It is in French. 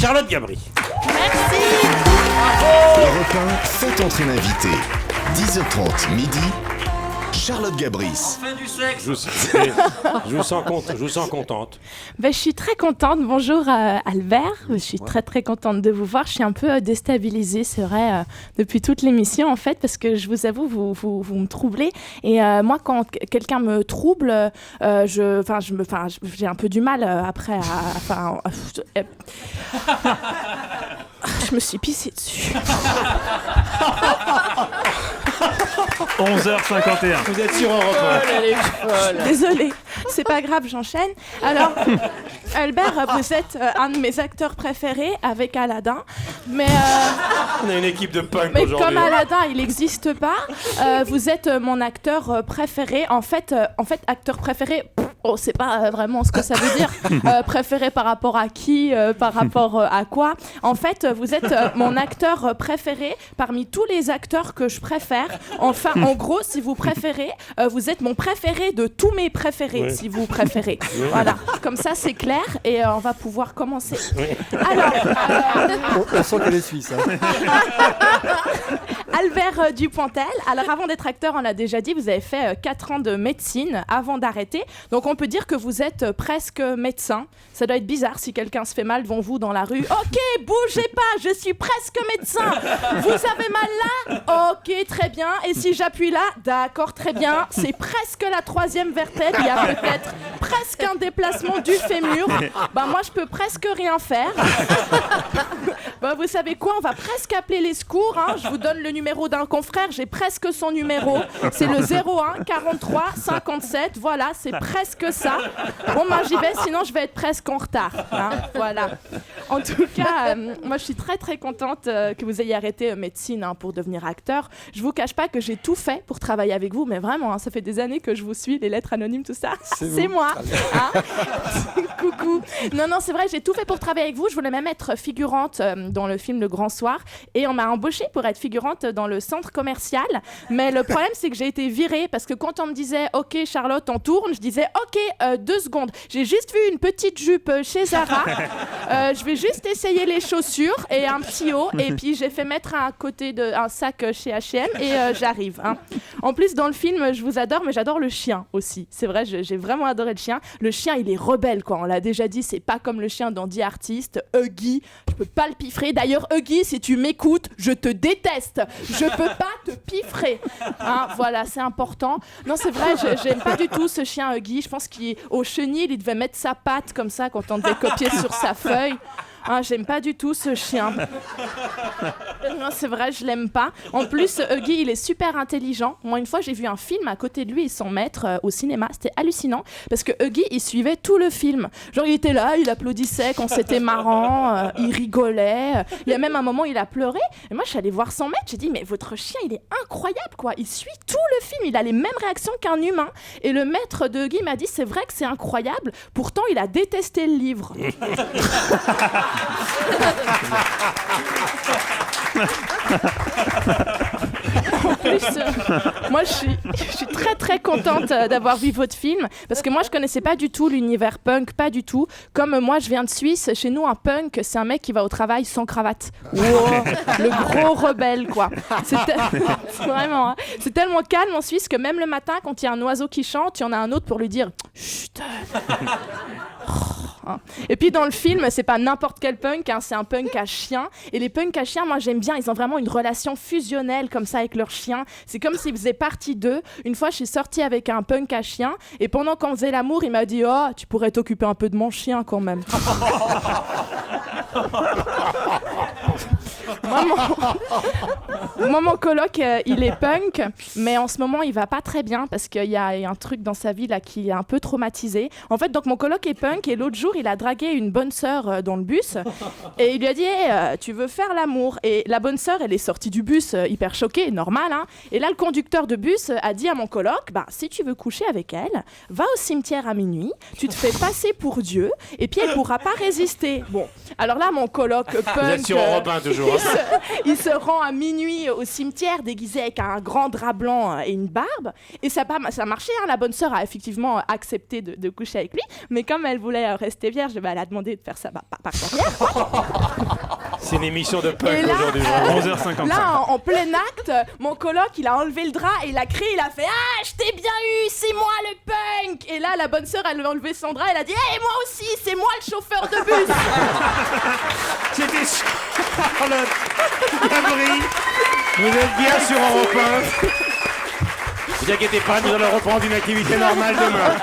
Charlotte Gabri. Merci. Europe 1, faites entrer l'invité. 10h30, midi, Charlotte Gabris. Fin du sexe. Je vous sens contente. Je suis très contente. Bonjour Albert. Je suis très contente de vous voir. Je suis un peu déstabilisée, c'est vrai, depuis toute l'émission en fait, parce que je vous avoue, vous me troublez. Et moi, quand quelqu'un me trouble, j'ai un peu du mal après. Je me suis pissée dessus. 11h51. Vous êtes sur Europe 1. Désolée, c'est pas grave, j'enchaîne. Alors, Albert, vous êtes un de mes acteurs préférés avec Aladdin, mais On a une équipe de punk mais aujourd'hui. comme Aladdin, il n'existe pas, vous êtes mon acteur préféré. En fait, acteur préféré. C'est pas vraiment ce que ça veut dire. Préféré par rapport à qui, par rapport à quoi. En fait, vous êtes mon acteur préféré parmi tous les acteurs que je préfère. Enfin, en gros, si vous préférez, vous êtes mon préféré de tous mes préférés, si vous préférez. Voilà, comme ça c'est clair et on va pouvoir commencer. Alors, On sent qu'elle est suisse. Albert Dupontel. Alors avant d'être acteur, on l'a déjà dit, vous avez fait 4 ans de médecine avant d'arrêter. Donc on peut dire que vous êtes presque médecin. Ça doit être bizarre si quelqu'un se fait mal devant vous dans la rue. Ok, bougez pas, je suis presque médecin. Vous avez mal là? Ok, très bien. Et si j'appuie là? D'accord, très bien. C'est presque la 3e vertèbre. Il y a peut-être presque un déplacement du fémur. Moi je peux presque rien faire. Vous savez quoi? On va presque appeler les secours. Je vous donne le numéro d'un confrère. J'ai presque son numéro. C'est le 01 43 57. Voilà, c'est presque ça. Bon, j'y vais, sinon je vais être presque en retard. Voilà. En tout cas, moi je suis très contente que vous ayez arrêté médecine pour devenir acteur. Je vous cache pas que j'ai tout fait pour travailler avec vous, mais vraiment, ça fait des années que je vous suis, les lettres anonymes, tout ça. C'est moi. Coucou. Non, c'est vrai, j'ai tout fait pour travailler avec vous. Je voulais même être figurante dans le film Le Grand Soir et on m'a embauchée pour être figurante dans le centre commercial. Mais le problème, c'est que j'ai été virée parce que quand on me disait « Ok, Charlotte, on tourne », je disais « Ok, 2 secondes. J'ai juste vu une petite jupe chez Zara. Je vais juste essayer les chaussures et un petit haut. Et puis, j'ai fait mettre à côté un sac chez H&M et j'arrive. En plus, dans le film, je vous adore, mais j'adore le chien aussi. C'est vrai, j'ai vraiment adoré le chien. Le chien, il est rebelle, quoi. On l'a déjà dit, c'est pas comme le chien dans The Artist. Huggy, je peux pas le piffrer. D'ailleurs, Huggy, si tu m'écoutes, je te déteste. Je peux pas te piffrer. Voilà, c'est important. Non, c'est vrai, j'aime pas du tout ce chien Huggy. Je pense qu'au chenil, il devait mettre sa patte comme ça quand on devait copier sur sa feuille. J'aime pas du tout ce chien. Non, c'est vrai, je l'aime pas. En plus, Huggy, il est super intelligent. Moi, une fois, j'ai vu un film à côté de lui et son maître au cinéma. C'était hallucinant parce que Huggy, il suivait tout le film. Genre, il était là, il applaudissait quand c'était marrant, il rigolait. Il y a même un moment, il a pleuré. Et moi, je suis allée voir son maître. J'ai dit, mais votre chien, il est incroyable, quoi. Il suit tout le film. Il a les mêmes réactions qu'un humain. Et le maître de Huggy m'a dit, c'est vrai que c'est incroyable. Pourtant, il a détesté le livre. En plus, moi je suis très contente d'avoir vu votre film parce que moi je connaissais pas du tout l'univers punk, pas du tout. Comme moi je viens de Suisse, chez nous un punk c'est un mec qui va au travail sans cravate. Wow, le gros rebelle quoi. Vraiment, c'est tellement calme en Suisse que même le matin quand il y a un oiseau qui chante, il y en a un autre pour lui dire chut. Et puis dans le film, c'est pas n'importe quel punk, c'est un punk à chien. Et les punks à chiens, moi j'aime bien, ils ont vraiment une relation fusionnelle comme ça avec leurs chiens. C'est comme s'ils faisaient partie d'eux. Une fois, je suis sortie avec un punk à chien et pendant qu'on faisait l'amour, il m'a dit « Oh, tu pourrais t'occuper un peu de mon chien quand même. » Moi, mon coloc, il est punk, mais en ce moment, il va pas très bien parce qu'il y a un truc dans sa vie là qui est un peu traumatisé. En fait, donc mon coloc est punk et l'autre jour, il a dragué une bonne sœur dans le bus et il lui a dit hey, tu veux faire l'amour? Et la bonne sœur, elle est sortie du bus hyper choquée, normal. Et là, le conducteur de bus a dit à mon coloc si tu veux coucher avec elle, va au cimetière à minuit, tu te fais passer pour Dieu et puis elle pourra pas résister. Bon, alors là, mon coloc punk, vous êtes sur Europe 1 toujours. il se rend à minuit au cimetière déguisé avec un grand drap blanc et une barbe et ça marchait, la bonne sœur a effectivement accepté de coucher avec lui, mais comme elle voulait rester vierge, elle a demandé de faire ça par derrière. c'est une émission de punk Et là, aujourd'hui. 11h55. Là, en plein acte, mon coloc, il a enlevé le drap et il a crié, il a fait « Ah, je t'ai bien eu, c'est moi le punk !» Et là, la bonne sœur, elle a enlevé son drap, elle a dit « Hé, moi aussi, c'est moi le chauffeur de bus !» C'était Charlotte Gabri. Vous êtes bien sur Europe 1. Ne vous inquiétez pas, nous allons reprendre une activité normale demain.